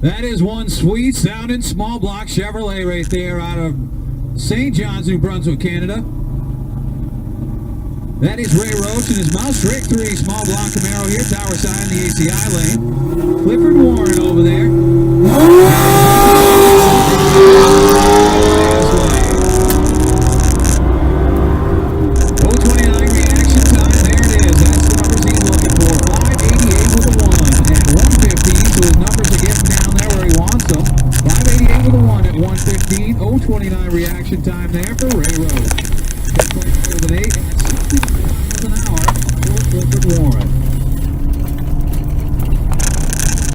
That is one sweet sounding small block Chevrolet right there out of St. John's, New Brunswick, Canada. That is Ray Roach and his mouse. Rick 3 small block Camaro here, tower side in the ACI lane. Clifford Warren over there. 029 reaction time. There it is. That's the numbers he's looking for. 588 with a 1 at 115. So his numbers are getting down there where he wants them. 588 with a 1 at 115. 029 reaction time there for Ray